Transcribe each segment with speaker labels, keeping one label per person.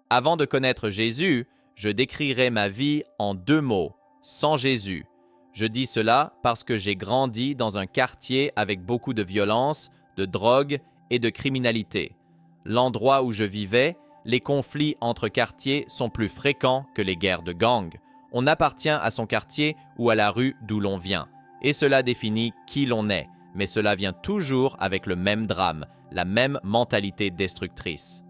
Speaker 1: Avant de connaître Jésus, je décrirais ma vie en 2 mots, sans Jésus. Je dis cela parce que j'ai grandi dans un quartier avec beaucoup de violence, de drogue et de criminalité. L'endroit où je vivais, les conflits entre quartiers sont plus fréquents que les guerres de gangs. On appartient à son quartier ou à la rue d'où l'on vient, et cela définit qui l'on est, mais cela vient toujours avec le même drame, la même mentalité destructrice.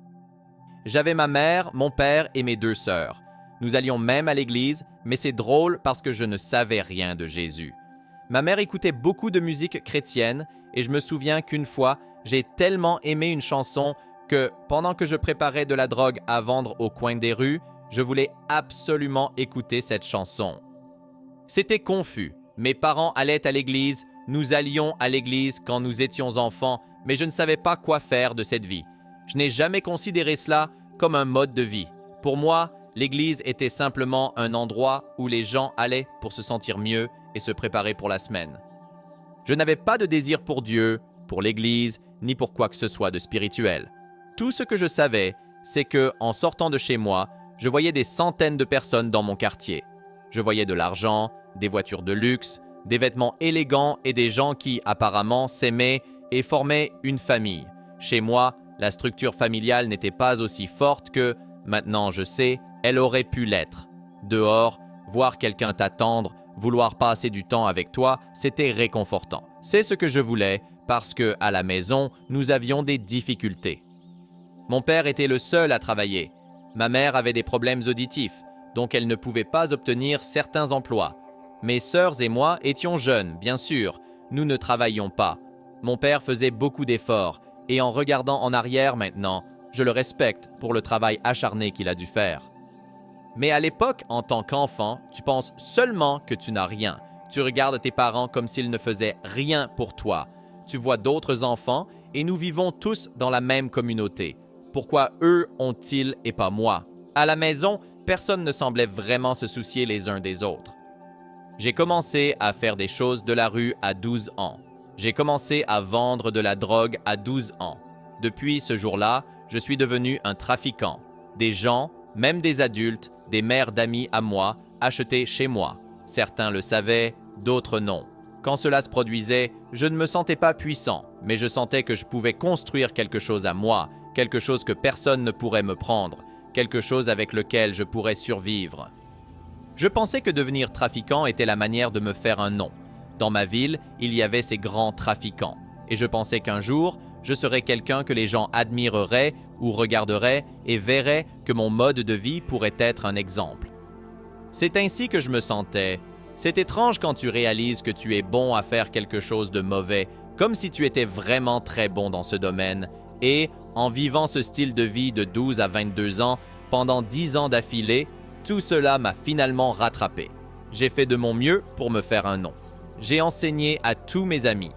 Speaker 1: J'avais ma mère, mon père et mes 2 sœurs. Nous allions même à l'église, mais c'est drôle parce que je ne savais rien de Jésus. Ma mère écoutait beaucoup de musique chrétienne et je me souviens qu'une fois, j'ai tellement aimé une chanson que, pendant que je préparais de la drogue à vendre au coin des rues, je voulais absolument écouter cette chanson. C'était confus. Mes parents allaient à l'église, nous allions à l'église quand nous étions enfants, mais je ne savais pas quoi faire de cette vie. Je n'ai jamais considéré cela comme un mode de vie. Pour moi, l'église était simplement un endroit où les gens allaient pour se sentir mieux et se préparer pour la semaine. Je n'avais pas de désir pour Dieu, pour l'église, ni pour quoi que ce soit de spirituel. Tout ce que je savais, c'est que, en sortant de chez moi, je voyais des centaines de personnes dans mon quartier. Je voyais de l'argent, des voitures de luxe, des vêtements élégants et des gens qui, apparemment, s'aimaient et formaient une famille. Chez moi, la structure familiale n'était pas aussi forte que, maintenant je sais, elle aurait pu l'être. Dehors, voir quelqu'un t'attendre, vouloir passer du temps avec toi, c'était réconfortant. C'est ce que je voulais parce que, à la maison, nous avions des difficultés. Mon père était le seul à travailler. Ma mère avait des problèmes auditifs, donc elle ne pouvait pas obtenir certains emplois. Mes sœurs et moi étions jeunes, bien sûr. Nous ne travaillions pas. Mon père faisait beaucoup d'efforts, et en regardant en arrière maintenant, je le respecte pour le travail acharné qu'il a dû faire. Mais à l'époque, en tant qu'enfant, tu penses seulement que tu n'as rien. Tu regardes tes parents comme s'ils ne faisaient rien pour toi. Tu vois d'autres enfants, et nous vivons tous dans la même communauté. Pourquoi eux ont-ils et pas moi? À la maison, personne ne semblait vraiment se soucier les uns des autres. J'ai commencé à faire des choses de la rue à 12 ans. J'ai commencé à vendre de la drogue à 12 ans. Depuis ce jour-là, je suis devenu un trafiquant. Des gens, même des adultes, des mères d'amis à moi, achetaient chez moi. Certains le savaient, d'autres non. Quand cela se produisait, je ne me sentais pas puissant, mais je sentais que je pouvais construire quelque chose à moi, quelque chose que personne ne pourrait me prendre, quelque chose avec lequel je pourrais survivre. Je pensais que devenir trafiquant était la manière de me faire un nom. Dans ma ville, il y avait ces grands trafiquants, et je pensais qu'un jour, je serais quelqu'un que les gens admireraient ou regarderaient et verraient que mon mode de vie pourrait être un exemple. C'est ainsi que je me sentais. C'est étrange quand tu réalises que tu es bon à faire quelque chose de mauvais, comme si tu étais vraiment très bon dans ce domaine, et, en vivant ce style de vie de 12 à 22 ans, pendant 10 ans d'affilée, tout cela m'a finalement rattrapé. J'ai fait de mon mieux pour me faire un nom. J'ai enseigné à tous mes amis.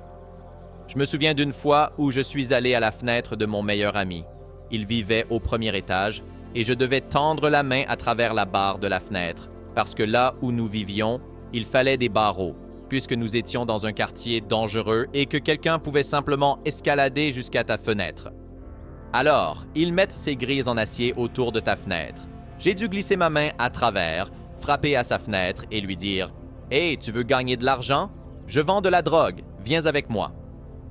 Speaker 1: Je me souviens d'une fois où je suis allé à la fenêtre de mon meilleur ami. Il vivait au 1er étage et je devais tendre la main à travers la barre de la fenêtre parce que là où nous vivions, il fallait des barreaux puisque nous étions dans un quartier dangereux et que quelqu'un pouvait simplement escalader jusqu'à ta fenêtre. Alors, ils mettent ces grilles en acier autour de ta fenêtre. J'ai dû glisser ma main à travers, frapper à sa fenêtre et lui dire « Hey, tu veux gagner de l'argent? Je vends de la drogue, viens avec moi. »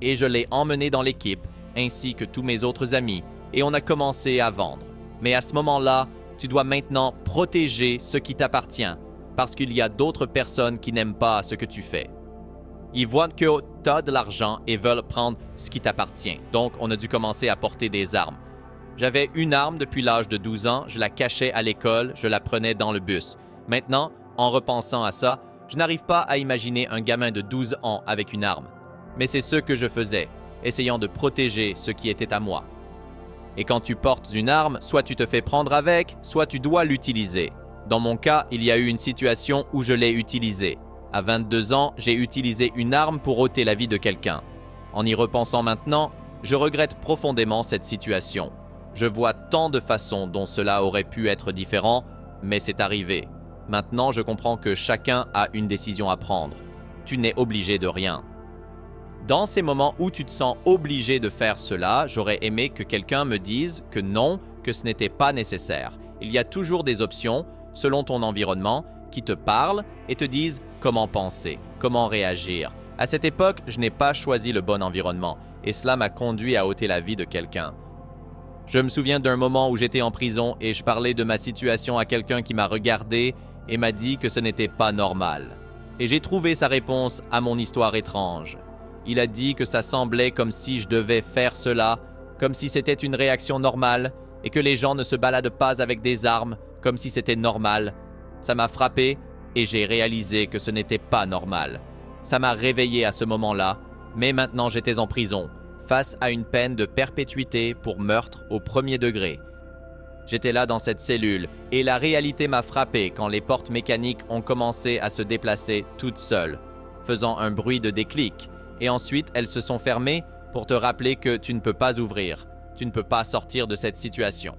Speaker 1: Et je l'ai emmené dans l'équipe, ainsi que tous mes autres amis, et on a commencé à vendre. Mais à ce moment-là, tu dois maintenant protéger ce qui t'appartient, parce qu'il y a d'autres personnes qui n'aiment pas ce que tu fais. Ils voient que tu as de l'argent et veulent prendre ce qui t'appartient. Donc, on a dû commencer à porter des armes. J'avais une arme depuis l'âge de 12 ans, je la cachais à l'école, je la prenais dans le bus. Maintenant, en repensant à ça, je n'arrive pas à imaginer un gamin de 12 ans avec une arme. Mais c'est ce que je faisais, essayant de protéger ce qui était à moi. Et quand tu portes une arme, soit tu te fais prendre avec, soit tu dois l'utiliser. Dans mon cas, il y a eu une situation où je l'ai utilisée. À 22 ans, j'ai utilisé une arme pour ôter la vie de quelqu'un. En y repensant maintenant, je regrette profondément cette situation. Je vois tant de façons dont cela aurait pu être différent, mais c'est arrivé. Maintenant, je comprends que chacun a une décision à prendre. Tu n'es obligé de rien. Dans ces moments où tu te sens obligé de faire cela, j'aurais aimé que quelqu'un me dise que non, que ce n'était pas nécessaire. Il y a toujours des options, selon ton environnement, qui te parlent et te disent comment penser, comment réagir. À cette époque, je n'ai pas choisi le bon environnement et cela m'a conduit à ôter la vie de quelqu'un. Je me souviens d'un moment où j'étais en prison et je parlais de ma situation à quelqu'un qui m'a regardé et m'a dit que ce n'était pas normal. Et j'ai trouvé sa réponse à mon histoire étrange. Il a dit que ça semblait comme si je devais faire cela, comme si c'était une réaction normale et que les gens ne se baladent pas avec des armes, comme si c'était normal. Ça m'a frappé et j'ai réalisé que ce n'était pas normal. Ça m'a réveillé à ce moment-là, mais maintenant j'étais en prison, face à une peine de perpétuité pour meurtre au premier degré. J'étais là dans cette cellule et la réalité m'a frappé quand les portes mécaniques ont commencé à se déplacer toutes seules, faisant un bruit de déclic, et ensuite elles se sont fermées pour te rappeler que tu ne peux pas ouvrir, tu ne peux pas sortir de cette situation.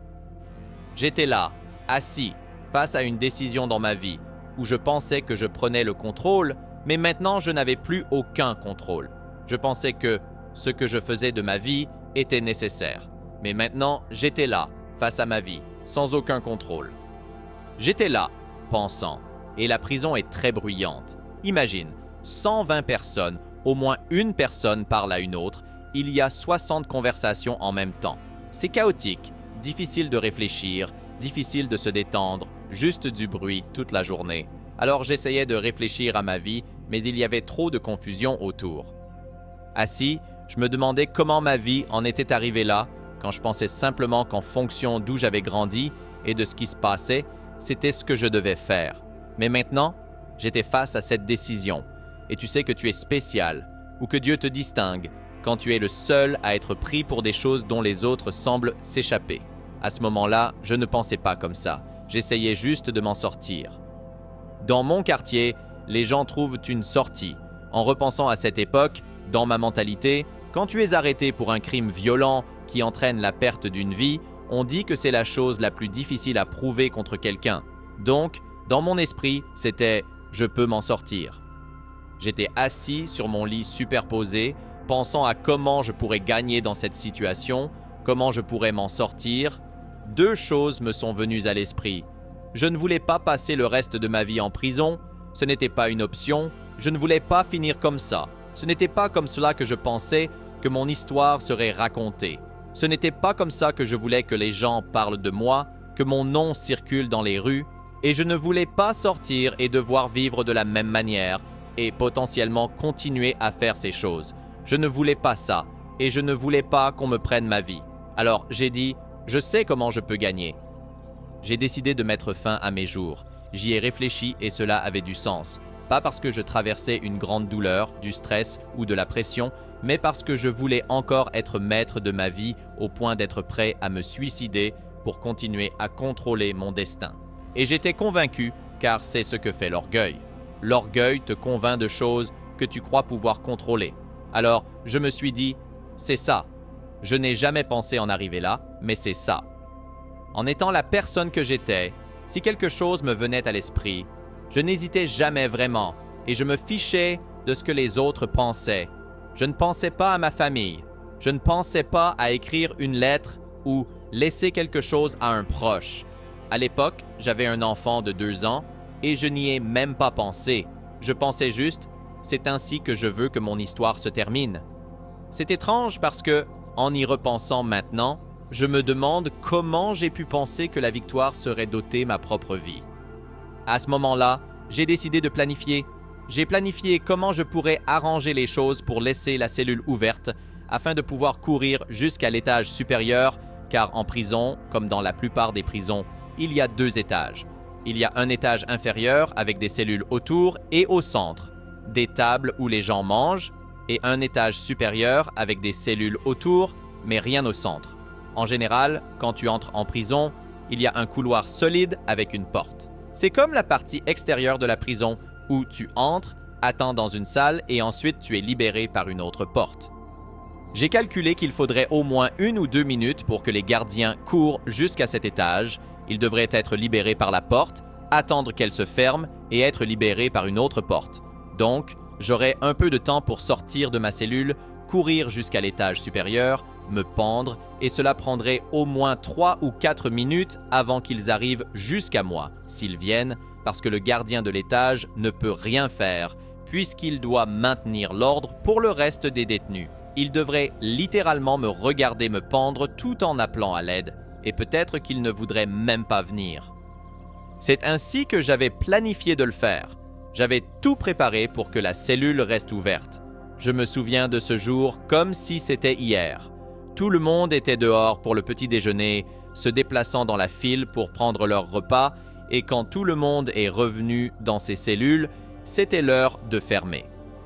Speaker 1: J'étais là, assis, face à une décision dans ma vie, où je pensais que je prenais le contrôle, mais maintenant je n'avais plus aucun contrôle. Je pensais que ce que je faisais de ma vie était nécessaire, mais maintenant j'étais là, face à ma vie, sans aucun contrôle. J'étais là, pensant, et la prison est très bruyante. Imagine, 120 personnes, au moins une personne parle à une autre, il y a 60 conversations en même temps. C'est chaotique, difficile de réfléchir, difficile de se détendre, juste du bruit toute la journée. Alors j'essayais de réfléchir à ma vie, mais il y avait trop de confusion autour. Assis, je me demandais comment ma vie en était arrivée là, quand je pensais simplement qu'en fonction d'où j'avais grandi et de ce qui se passait, c'était ce que je devais faire. Mais maintenant, j'étais face à cette décision. Et tu sais que tu es spécial, ou que Dieu te distingue, quand tu es le seul à être pris pour des choses dont les autres semblent s'échapper. À ce moment-là, je ne pensais pas comme ça. J'essayais juste de m'en sortir. Dans mon quartier, les gens trouvent une sortie. En repensant à cette époque, dans ma mentalité, quand tu es arrêté pour un crime violent qui entraîne la perte d'une vie, on dit que c'est la chose la plus difficile à prouver contre quelqu'un. Donc, dans mon esprit, c'était « je peux m'en sortir ». J'étais assis sur mon lit superposé, pensant à comment je pourrais gagner dans cette situation, comment je pourrais m'en sortir. Deux choses me sont venues à l'esprit. Je ne voulais pas passer le reste de ma vie en prison, ce n'était pas une option, je ne voulais pas finir comme ça. Ce n'était pas comme cela que je pensais que mon histoire serait racontée. Ce n'était pas comme ça que je voulais que les gens parlent de moi, que mon nom circule dans les rues, et je ne voulais pas sortir et devoir vivre de la même manière et potentiellement continuer à faire ces choses. Je ne voulais pas ça, et je ne voulais pas qu'on me prenne ma vie. Alors j'ai dit, je sais comment je peux gagner. J'ai décidé de mettre fin à mes jours. J'y ai réfléchi et cela avait du sens. Pas parce que je traversais une grande douleur, du stress ou de la pression, mais parce que je voulais encore être maître de ma vie au point d'être prêt à me suicider pour continuer à contrôler mon destin. Et j'étais convaincu, car c'est ce que fait l'orgueil. L'orgueil te convainc de choses que tu crois pouvoir contrôler. Alors, je me suis dit, c'est ça. Je n'ai jamais pensé en arriver là, mais c'est ça. En étant la personne que j'étais, si quelque chose me venait à l'esprit, je n'hésitais jamais vraiment et je me fichais de ce que les autres pensaient. Je ne pensais pas à ma famille. Je ne pensais pas à écrire une lettre ou laisser quelque chose à un proche. À l'époque, j'avais un enfant de 2 ans et je n'y ai même pas pensé. Je pensais juste, c'est ainsi que je veux que mon histoire se termine. C'est étrange parce que, en y repensant maintenant, je me demande comment j'ai pu penser que la victoire serait d'ôter ma propre vie. À ce moment-là, j'ai décidé de planifier. J'ai planifié comment je pourrais arranger les choses pour laisser la cellule ouverte afin de pouvoir courir jusqu'à l'étage supérieur, car en prison, comme dans la plupart des prisons, il y a 2 étages. Il y a un étage inférieur avec des cellules autour et au centre, des tables où les gens mangent, et un étage supérieur avec des cellules autour, mais rien au centre. En général, quand tu entres en prison, il y a un couloir solide avec une porte. C'est comme la partie extérieure de la prison où tu entres, attends dans une salle et ensuite tu es libéré par une autre porte. J'ai calculé qu'il faudrait au moins 1 ou 2 minutes pour que les gardiens courent jusqu'à cet étage. Ils devraient être libérés par la porte, attendre qu'elle se ferme et être libérés par une autre porte. Donc, j'aurais un peu de temps pour sortir de ma cellule, courir jusqu'à l'étage supérieur, me pendre, et cela prendrait au moins 3 ou 4 minutes avant qu'ils arrivent jusqu'à moi, s'ils viennent, parce que le gardien de l'étage ne peut rien faire, puisqu'il doit maintenir l'ordre pour le reste des détenus. Il devrait littéralement me regarder me pendre tout en appelant à l'aide, et peut-être qu'il ne voudrait même pas venir. C'est ainsi que j'avais planifié de le faire. J'avais tout préparé pour que la cellule reste ouverte. Je me souviens de ce jour comme si c'était hier. Tout le monde était dehors pour le petit déjeuner, se déplaçant dans la file pour prendre leur repas, et quand tout le monde est revenu dans ses cellules, c'était l'heure de fermer.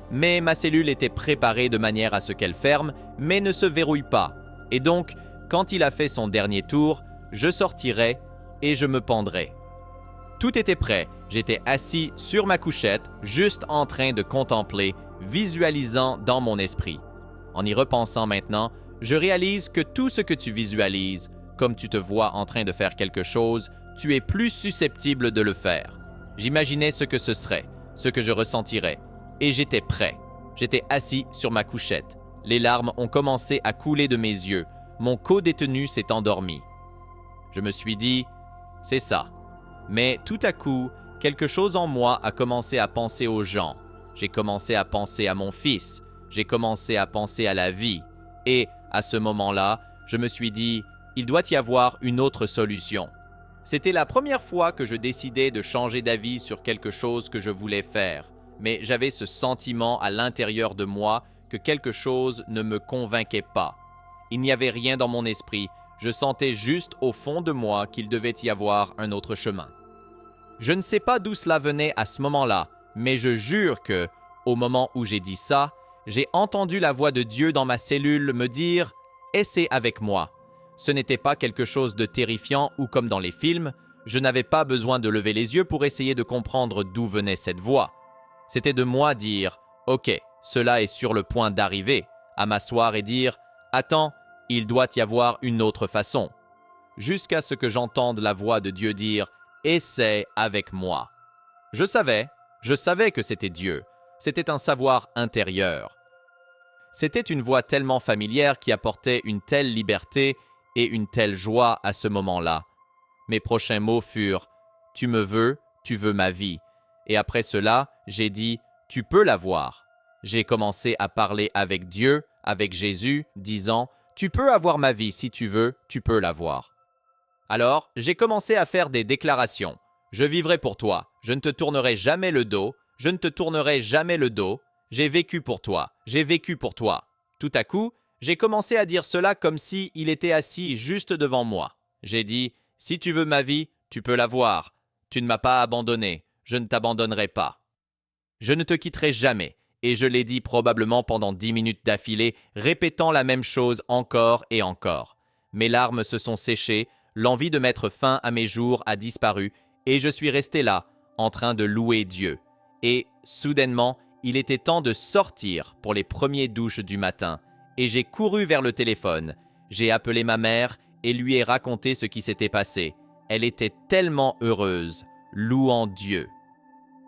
Speaker 1: Mais ma cellule était préparée de manière à ce qu'elle ferme, mais ne se verrouille pas. Et donc, quand il a fait son dernier tour, je sortirai et je me pendrai. Tout était prêt. J'étais assis sur ma couchette, juste en train de contempler, visualisant dans mon esprit. En y repensant maintenant, je réalise que tout ce que tu visualises, comme tu te vois en train de faire quelque chose, tu es plus susceptible de le faire. J'imaginais ce que ce serait, ce que je ressentirais, et j'étais prêt. J'étais assis sur ma couchette. Les larmes ont commencé à couler de mes yeux. Mon co-détenu s'est endormi. Je me suis dit, c'est ça. Mais tout à coup, quelque chose en moi a commencé à penser aux gens. J'ai commencé à penser à mon fils. J'ai commencé à penser à la vie. Et à ce moment-là, je me suis dit, il doit y avoir une autre solution. C'était la première fois que je décidais de changer d'avis sur quelque chose que je voulais faire. Mais j'avais ce sentiment à l'intérieur de moi que quelque chose ne me convainquait pas. Il n'y avait rien dans mon esprit. Je sentais juste au fond de moi qu'il devait y avoir un autre chemin. Je ne sais pas d'où cela venait à ce moment-là, mais je jure que, au moment où j'ai dit ça, j'ai entendu la voix de Dieu dans ma cellule me dire « Essaie avec moi ». Ce n'était pas quelque chose de terrifiant ou comme dans les films, je n'avais pas besoin de lever les yeux pour essayer de comprendre d'où venait cette voix. C'était de moi dire « Ok, cela est sur le point d'arriver », à m'asseoir et dire « Attends, il doit y avoir une autre façon », jusqu'à ce que j'entende la voix de Dieu dire « Essaie avec moi ». Je savais que c'était Dieu. C'était un savoir intérieur. C'était une voix tellement familière qui apportait une telle liberté et une telle joie à ce moment-là. Mes prochains mots furent « Tu me veux, tu veux ma vie ». Et après cela, j'ai dit « Tu peux l'avoir ». J'ai commencé à parler avec Dieu, avec Jésus, disant « Tu peux avoir ma vie si tu veux, tu peux l'avoir ». Alors, j'ai commencé à faire des déclarations. Je vivrai pour toi, je ne te tournerai jamais le dos, je ne te tournerai jamais le dos, j'ai vécu pour toi, j'ai vécu pour toi. Tout à coup, j'ai commencé à dire cela comme si il était assis juste devant moi. J'ai dit, si tu veux ma vie, tu peux l'avoir. Tu ne m'as pas abandonné, je ne t'abandonnerai pas. Je ne te quitterai jamais, et je l'ai dit probablement pendant 10 minutes d'affilée, répétant la même chose encore et encore. Mes larmes se sont séchées, l'envie de mettre fin à mes jours a disparu, et je suis resté là, en train de louer Dieu. Et, soudainement, il était temps de sortir pour les premiers douches du matin, et j'ai couru vers le téléphone. J'ai appelé ma mère et lui ai raconté ce qui s'était passé. Elle était tellement heureuse, louant Dieu.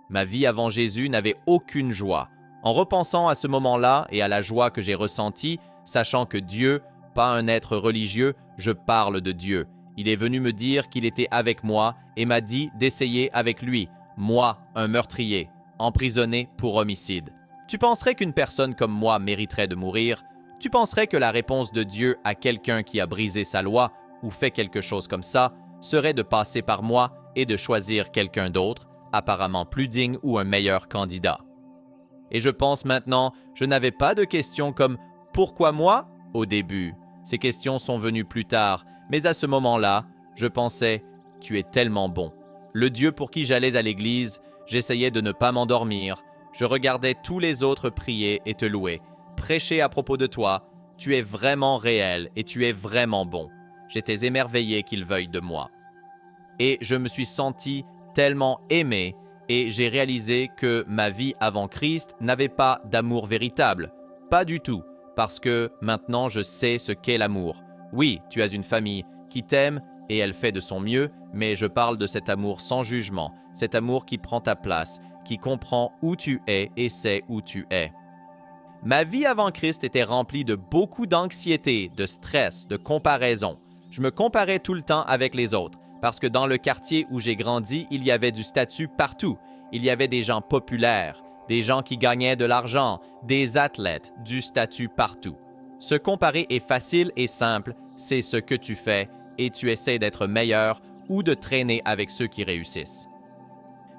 Speaker 1: Ma vie avant Jésus n'avait aucune joie. En repensant à ce moment-là et à la joie que j'ai ressentie, sachant que Dieu, pas un être religieux, je parle de Dieu. Il est venu me dire qu'il était avec moi et m'a dit d'essayer avec lui, moi, un meurtrier, emprisonné pour homicide. Tu penserais qu'une personne comme moi mériterait de mourir? Tu penserais que la réponse de Dieu à quelqu'un qui a brisé sa loi ou fait quelque chose comme ça serait de passer par moi et de choisir quelqu'un d'autre, apparemment plus digne ou un meilleur candidat? Et je pense maintenant, je n'avais pas de questions comme « Pourquoi moi ?» au début. Ces questions sont venues plus tard, mais à ce moment-là, je pensais « Tu es tellement bon ». Le Dieu pour qui j'allais à l'église, j'essayais de ne pas m'endormir. Je regardais tous les autres prier et te louer, prêcher à propos de toi. Tu es vraiment réel et tu es vraiment bon. J'étais émerveillé qu'il veuille de moi. Et je me suis senti tellement aimé et j'ai réalisé que ma vie avant Christ n'avait pas d'amour véritable. Pas du tout, parce que maintenant je sais ce qu'est l'amour. Oui, tu as une famille qui t'aime et elle fait de son mieux, mais je parle de cet amour sans jugement, cet amour qui prend ta place, qui comprend où tu es et sait où tu es. Ma vie avant Christ était remplie de beaucoup d'anxiété, de stress, de comparaison. Je me comparais tout le temps avec les autres, parce que dans le quartier où j'ai grandi, il y avait du statut partout. Il y avait des gens populaires, des gens qui gagnaient de l'argent, des athlètes, du statut partout. Se comparer est facile et simple, c'est ce que tu fais et tu essaies d'être meilleur ou de traîner avec ceux qui réussissent.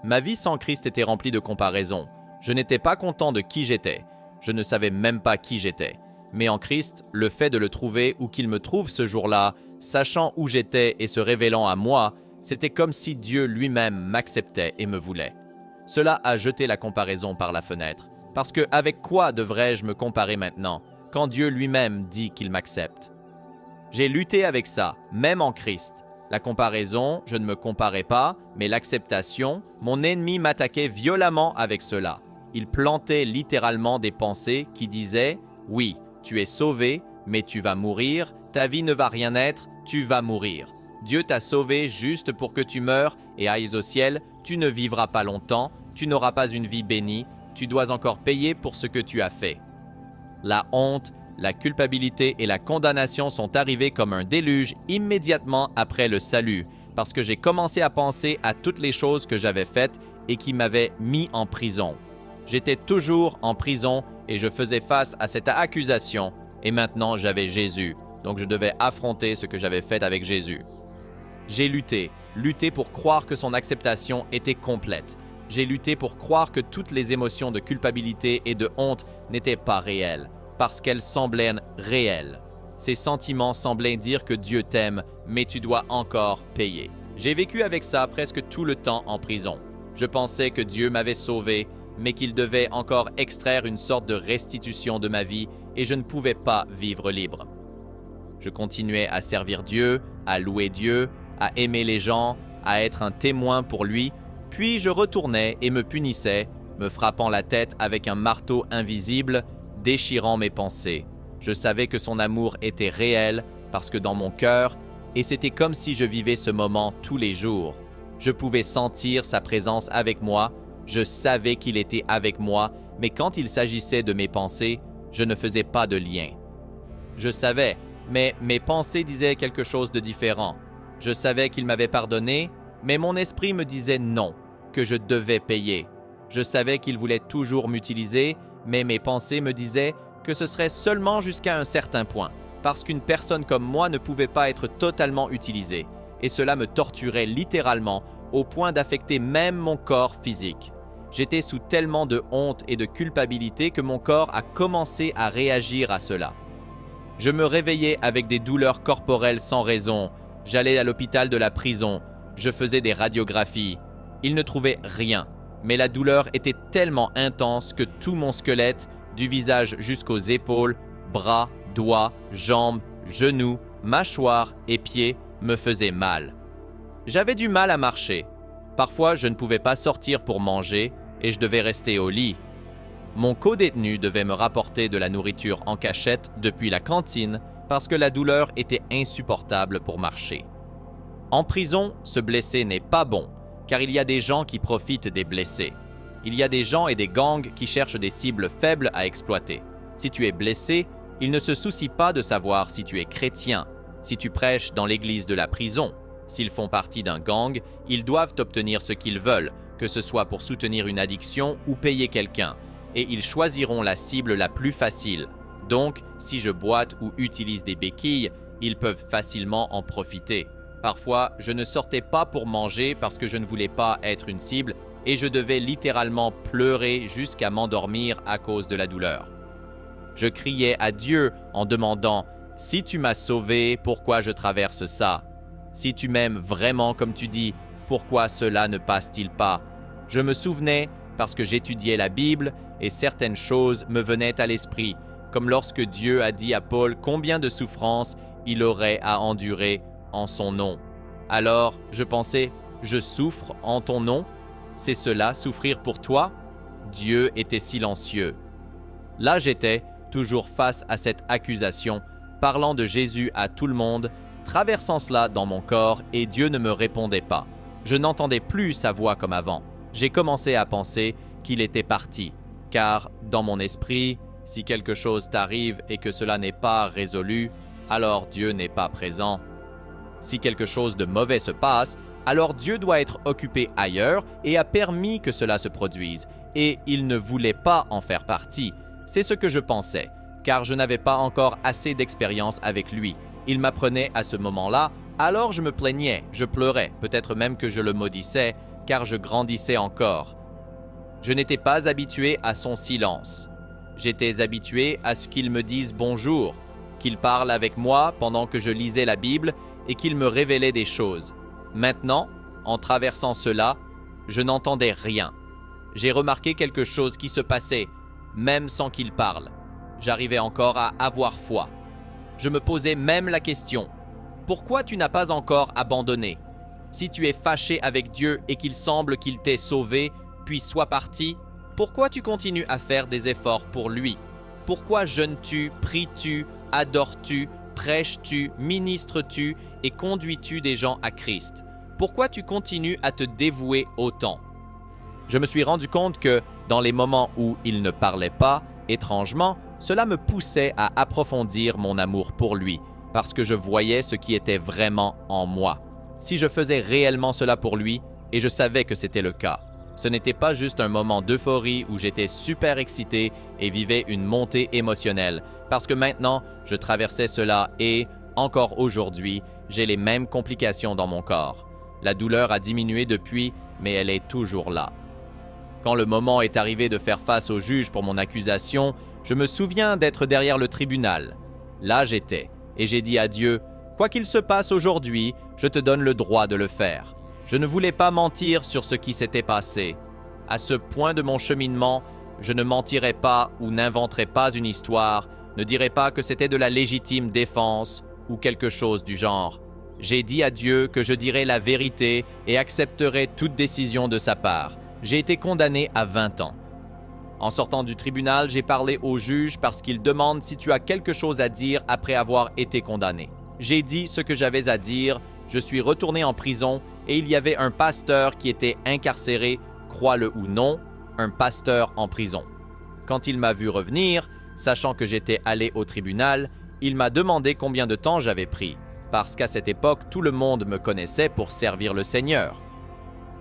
Speaker 1: Ma vie sans Christ était remplie de comparaisons. Je n'étais pas content de qui j'étais. Je ne savais même pas qui j'étais. Mais en Christ, le fait de le trouver ou qu'il me trouve ce jour-là, sachant où j'étais et se révélant à moi, c'était comme si Dieu lui-même m'acceptait et me voulait. Cela a jeté la comparaison par la fenêtre. Parce que avec quoi devrais-je me comparer maintenant, quand Dieu lui-même dit qu'il m'accepte? J'ai lutté avec ça, même en Christ. La comparaison, je ne me comparais pas, mais l'acceptation, mon ennemi m'attaquait violemment avec cela. Il plantait littéralement des pensées qui disaient « Oui, tu es sauvé, mais tu vas mourir, ta vie ne va rien être, tu vas mourir. Dieu t'a sauvé juste pour que tu meures et ailles au ciel, tu ne vivras pas longtemps, tu n'auras pas une vie bénie, tu dois encore payer pour ce que tu as fait. » La honte, la culpabilité et la condamnation sont arrivées comme un déluge immédiatement après le salut, parce que j'ai commencé à penser à toutes les choses que j'avais faites et qui m'avaient mis en prison. J'étais toujours en prison et je faisais face à cette accusation, et maintenant j'avais Jésus, donc je devais affronter ce que j'avais fait avec Jésus. J'ai lutté pour croire que son acceptation était complète. J'ai lutté pour croire que toutes les émotions de culpabilité et de honte n'étaient pas réelles, parce qu'elles semblaient réelles. Ces sentiments semblaient dire que Dieu t'aime, mais tu dois encore payer. J'ai vécu avec ça presque tout le temps en prison. Je pensais que Dieu m'avait sauvé, mais qu'il devait encore extraire une sorte de restitution de ma vie et je ne pouvais pas vivre libre. Je continuais à servir Dieu, à louer Dieu, à aimer les gens, à être un témoin pour lui, puis je retournais et me punissais, me frappant la tête avec un marteau invisible, déchirant mes pensées. Je savais que son amour était réel parce que dans mon cœur, et c'était comme si je vivais ce moment tous les jours. Je pouvais sentir sa présence avec moi, je savais qu'il était avec moi, mais quand il s'agissait de mes pensées, je ne faisais pas de lien. Je savais, mais mes pensées disaient quelque chose de différent. Je savais qu'il m'avait pardonné, mais mon esprit me disait non, que je devais payer. Je savais qu'il voulait toujours m'utiliser, mais mes pensées me disaient que ce serait seulement jusqu'à un certain point, parce qu'une personne comme moi ne pouvait pas être totalement utilisée, et cela me torturait littéralement au point d'affecter même mon corps physique. J'étais sous tellement de honte et de culpabilité que mon corps a commencé à réagir à cela. Je me réveillais avec des douleurs corporelles sans raison. J'allais à l'hôpital de la prison. Je faisais des radiographies. Ils ne trouvaient rien. Mais la douleur était tellement intense que tout mon squelette, du visage jusqu'aux épaules, bras, doigts, jambes, genoux, mâchoires et pieds, me faisait mal. J'avais du mal à marcher. Parfois, je ne pouvais pas sortir pour manger et je devais rester au lit. Mon codétenu devait me rapporter de la nourriture en cachette depuis la cantine parce que la douleur était insupportable pour marcher. En prison, se blesser n'est pas bon, car il y a des gens qui profitent des blessés. Il y a des gens et des gangs qui cherchent des cibles faibles à exploiter. Si tu es blessé, ils ne se soucient pas de savoir si tu es chrétien, si tu prêches dans l'église de la prison. S'ils font partie d'un gang, ils doivent obtenir ce qu'ils veulent, que ce soit pour soutenir une addiction ou payer quelqu'un, et ils choisiront la cible la plus facile. Donc, si je boite ou utilise des béquilles, ils peuvent facilement en profiter. Parfois, je ne sortais pas pour manger parce que je ne voulais pas être une cible et je devais littéralement pleurer jusqu'à m'endormir à cause de la douleur. Je criais à Dieu en demandant « Si tu m'as sauvé, pourquoi je traverse ça ? Si tu m'aimes vraiment comme tu dis, pourquoi cela ne passe-t-il pas ?» Je me souvenais parce que j'étudiais la Bible et certaines choses me venaient à l'esprit, comme lorsque Dieu a dit à Paul combien de souffrances il aurait à endurer en son nom. Alors, je pensais, je souffre en ton nom? C'est cela, souffrir pour toi? Dieu était silencieux. Là j'étais, toujours face à cette accusation, parlant de Jésus à tout le monde, traversant cela dans mon corps et Dieu ne me répondait pas. Je n'entendais plus sa voix comme avant. J'ai commencé à penser qu'il était parti, car dans mon esprit, Si quelque chose t'arrive et que cela n'est pas résolu, alors Dieu n'est pas présent. Si quelque chose de mauvais se passe, alors Dieu doit être occupé ailleurs et a permis que cela se produise, et il ne voulait pas en faire partie. C'est ce que je pensais, car je n'avais pas encore assez d'expérience avec lui. Il m'apprenait à ce moment-là, alors je me plaignais, je pleurais, peut-être même que je le maudissais, car je grandissais encore. Je n'étais pas habitué à son silence. J'étais habitué à ce qu'il me dise bonjour, qu'il parle avec moi pendant que je lisais la Bible et qu'il me révélait des choses. Maintenant, en traversant cela, je n'entendais rien. J'ai remarqué quelque chose qui se passait, même sans qu'il parle. J'arrivais encore à avoir foi. Je me posais même la question, pourquoi tu n'as pas encore abandonné? Si tu es fâché avec Dieu et qu'il semble qu'il t'ait sauvé, puis soit parti, pourquoi tu continues à faire des efforts pour lui? Pourquoi jeûnes-tu, pries-tu, adores-tu, prêches-tu, ministres-tu et conduis-tu des gens à Christ? Pourquoi tu continues à te dévouer autant? Je me suis rendu compte que, dans les moments où il ne parlait pas, étrangement, cela me poussait à approfondir mon amour pour lui, parce que je voyais ce qui était vraiment en moi. Si je faisais réellement cela pour lui, et je savais que c'était le cas, ce n'était pas juste un moment d'euphorie où j'étais super excité et vivais une montée émotionnelle, parce que maintenant, je traversais cela et, encore aujourd'hui, j'ai les mêmes complications dans mon corps. La douleur a diminué depuis, mais elle est toujours là. Quand le moment est arrivé de faire face au juge pour mon accusation, je me souviens d'être derrière le tribunal. Là j'étais, et j'ai dit à Dieu, « Quoi qu'il se passe aujourd'hui, je te donne le droit de le faire. » Je ne voulais pas mentir sur ce qui s'était passé. À ce point de mon cheminement, je ne mentirais pas ou n'inventerais pas une histoire, ne dirais pas que c'était de la légitime défense ou quelque chose du genre. J'ai dit à Dieu que je dirais la vérité et accepterais toute décision de sa part. J'ai été condamné à 20 ans. En sortant du tribunal, j'ai parlé au juge parce qu'il demande si tu as quelque chose à dire après avoir été condamné. J'ai dit ce que j'avais à dire, je suis retourné en prison et il y avait un pasteur qui était incarcéré, crois-le ou non, un pasteur en prison. Quand il m'a vu revenir, sachant que j'étais allé au tribunal, il m'a demandé combien de temps j'avais pris, parce qu'à cette époque, tout le monde me connaissait pour servir le Seigneur.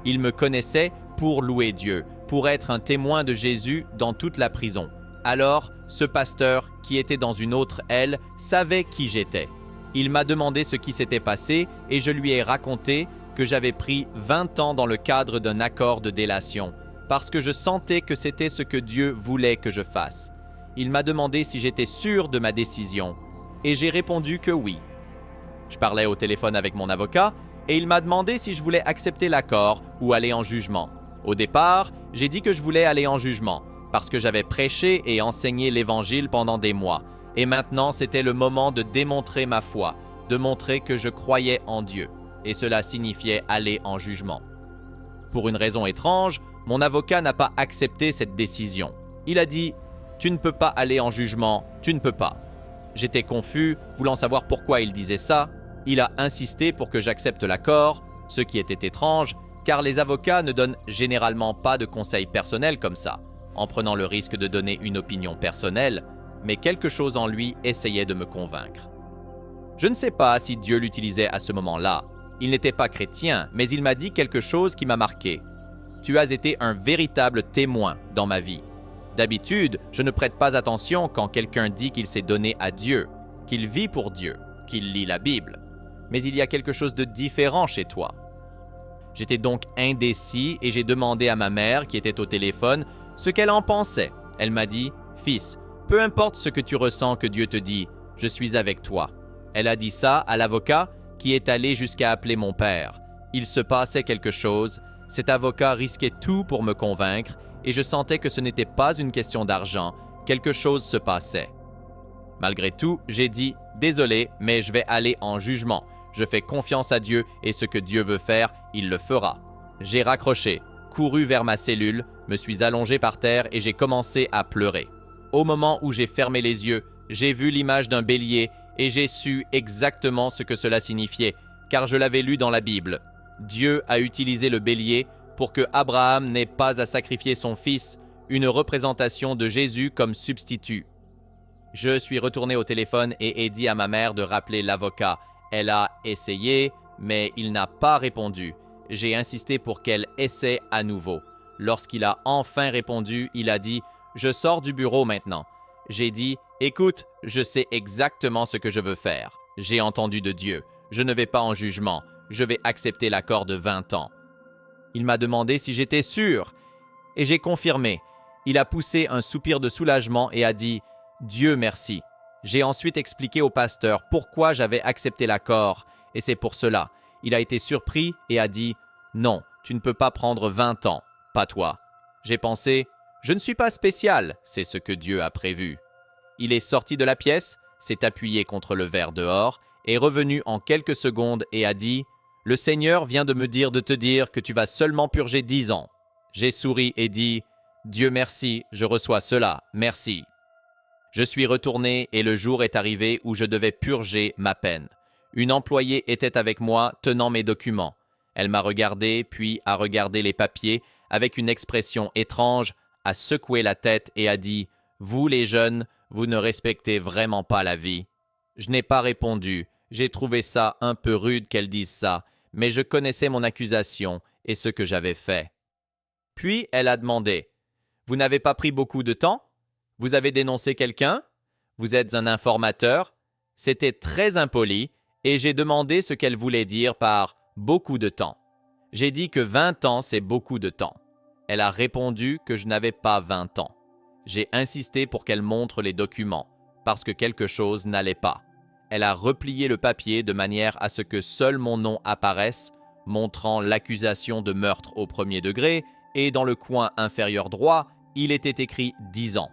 Speaker 1: Il me connaissait pour louer Dieu, pour être un témoin de Jésus dans toute la prison. Alors, ce pasteur, qui était dans une autre aile, savait qui j'étais. Il m'a demandé ce qui s'était passé et je lui ai raconté que j'avais pris 20 ans dans le cadre d'un accord de délation, parce que je sentais que c'était ce que Dieu voulait que je fasse. Il m'a demandé si j'étais sûr de ma décision, et j'ai répondu que oui. Je parlais au téléphone avec mon avocat, et il m'a demandé si je voulais accepter l'accord ou aller en jugement. Au départ, j'ai dit que je voulais aller en jugement, parce que j'avais prêché et enseigné l'Évangile pendant des mois, et maintenant c'était le moment de démontrer ma foi, de montrer que je croyais en Dieu, et cela signifiait aller en jugement. Pour une raison étrange, mon avocat n'a pas accepté cette décision. Il a dit « Tu ne peux pas aller en jugement, tu ne peux pas ». J'étais confus, voulant savoir pourquoi il disait ça. Il a insisté pour que j'accepte l'accord, ce qui était étrange, car les avocats ne donnent généralement pas de conseils personnels comme ça, en prenant le risque de donner une opinion personnelle, mais quelque chose en lui essayait de me convaincre. Je ne sais pas si Dieu l'utilisait à ce moment-là. Il n'était pas chrétien, mais il m'a dit quelque chose qui m'a marqué. « Tu as été un véritable témoin dans ma vie. » D'habitude, je ne prête pas attention quand quelqu'un dit qu'il s'est donné à Dieu, qu'il vit pour Dieu, qu'il lit la Bible. Mais il y a quelque chose de différent chez toi. J'étais donc indécis et j'ai demandé à ma mère, qui était au téléphone, ce qu'elle en pensait. Elle m'a dit « Fils, peu importe ce que tu ressens que Dieu te dit, je suis avec toi. » Elle a dit ça à l'avocat qui est allé jusqu'à appeler mon père. Il se passait quelque chose, cet avocat risquait tout pour me convaincre et je sentais que ce n'était pas une question d'argent, quelque chose se passait. Malgré tout, j'ai dit « Désolé, mais je vais aller en jugement. Je fais confiance à Dieu et ce que Dieu veut faire, il le fera. » J'ai raccroché, couru vers ma cellule, me suis allongé par terre et j'ai commencé à pleurer. Au moment où j'ai fermé les yeux, j'ai vu l'image d'un bélier et j'ai su exactement ce que cela signifiait, car je l'avais lu dans la Bible. Dieu a utilisé le bélier pour que Abraham n'ait pas à sacrifier son fils, une représentation de Jésus comme substitut. Je suis retourné au téléphone et ai dit à ma mère de rappeler l'avocat. Elle a essayé, mais il n'a pas répondu. J'ai insisté pour qu'elle essaie à nouveau. Lorsqu'il a enfin répondu, il a dit « Je sors du bureau maintenant ». J'ai dit « Écoute, je sais exactement ce que je veux faire. J'ai entendu de Dieu. Je ne vais pas en jugement. Je vais accepter l'accord de 20 ans. » Il m'a demandé si j'étais sûr. Et j'ai confirmé. Il a poussé un soupir de soulagement et a dit « Dieu merci ». J'ai ensuite expliqué au pasteur pourquoi j'avais accepté l'accord, et c'est pour cela. Il a été surpris et a dit « Non, tu ne peux pas prendre 20 ans, pas toi. » J'ai pensé « Je ne suis pas spécial, c'est ce que Dieu a prévu. » Il est sorti de la pièce, s'est appuyé contre le verre dehors, est revenu en quelques secondes et a dit « Le Seigneur vient de me dire de te dire que tu vas seulement purger 10 ans. » J'ai souri et dit « Dieu merci, je reçois cela, merci. » Je suis retourné et le jour est arrivé où je devais purger ma peine. Une employée était avec moi tenant mes documents. Elle m'a regardé, puis a regardé les papiers avec une expression étrange, a secoué la tête et a dit « Vous les jeunes, vous ne respectez vraiment pas la vie. » Je n'ai pas répondu. J'ai trouvé ça un peu rude qu'elle dise ça, mais je connaissais mon accusation et ce que j'avais fait. Puis elle a demandé « Vous n'avez pas pris beaucoup de temps? Vous avez dénoncé quelqu'un? Vous êtes un informateur? » C'était très impoli et j'ai demandé ce qu'elle voulait dire par « beaucoup de temps ». J'ai dit que 20 ans, c'est beaucoup de temps. Elle a répondu que je n'avais pas 20 ans. J'ai insisté pour qu'elle montre les documents, parce que quelque chose n'allait pas. Elle a replié le papier de manière à ce que seul mon nom apparaisse, montrant l'accusation de meurtre au premier degré, et dans le coin inférieur droit, il était écrit 10 ans.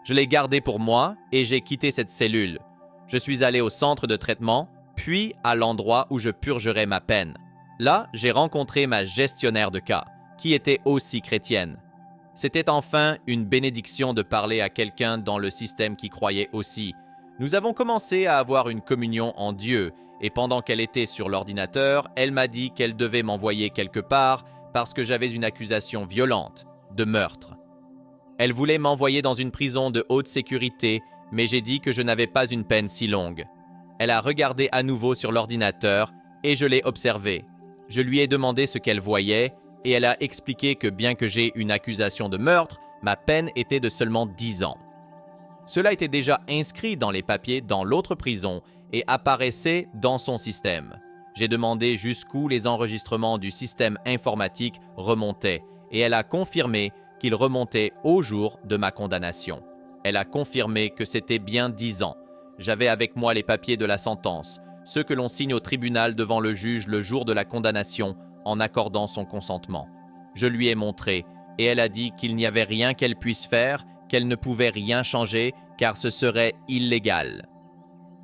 Speaker 1: Je l'ai gardé pour moi et j'ai quitté cette cellule. Je suis allé au centre de traitement, puis à l'endroit où je purgerais ma peine. Là, j'ai rencontré ma gestionnaire de cas, qui était aussi chrétienne. C'était enfin une bénédiction de parler à quelqu'un dans le système qui croyait aussi. Nous avons commencé à avoir une communion en Dieu, et pendant qu'elle était sur l'ordinateur, elle m'a dit qu'elle devait m'envoyer quelque part parce que j'avais une accusation violente, de meurtre. Elle voulait m'envoyer dans une prison de haute sécurité, mais j'ai dit que je n'avais pas une peine si longue. Elle a regardé à nouveau sur l'ordinateur et je l'ai observée. Je lui ai demandé ce qu'elle voyait et elle a expliqué que bien que j'ai une accusation de meurtre, ma peine était de seulement 10 ans. Cela était déjà inscrit dans les papiers dans l'autre prison et apparaissait dans son système. J'ai demandé jusqu'où les enregistrements du système informatique remontaient et elle a confirmé qu'ils remontaient au jour de ma condamnation. Elle a confirmé que c'était bien 10 ans. J'avais avec moi les papiers de la sentence, ceux que l'on signe au tribunal devant le juge le jour de la condamnation en accordant son consentement. Je lui ai montré et elle a dit qu'il n'y avait rien qu'elle puisse faire, qu'elle ne pouvait rien changer car ce serait illégal.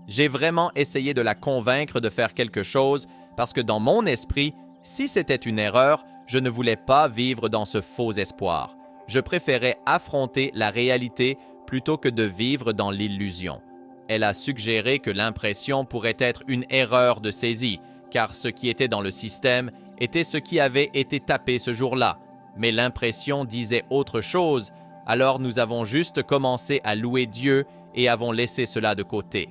Speaker 1: J'ai vraiment essayé de la convaincre de faire quelque chose parce que dans mon esprit, si c'était une erreur, je ne voulais pas vivre dans ce faux espoir. Je préférais affronter la réalité plutôt que de vivre dans l'illusion. Elle a suggéré que l'impression pourrait être une erreur de saisie, car ce qui était dans le système était ce qui avait été tapé ce jour-là. Mais l'impression disait autre chose, alors nous avons juste commencé à louer Dieu et avons laissé cela de côté.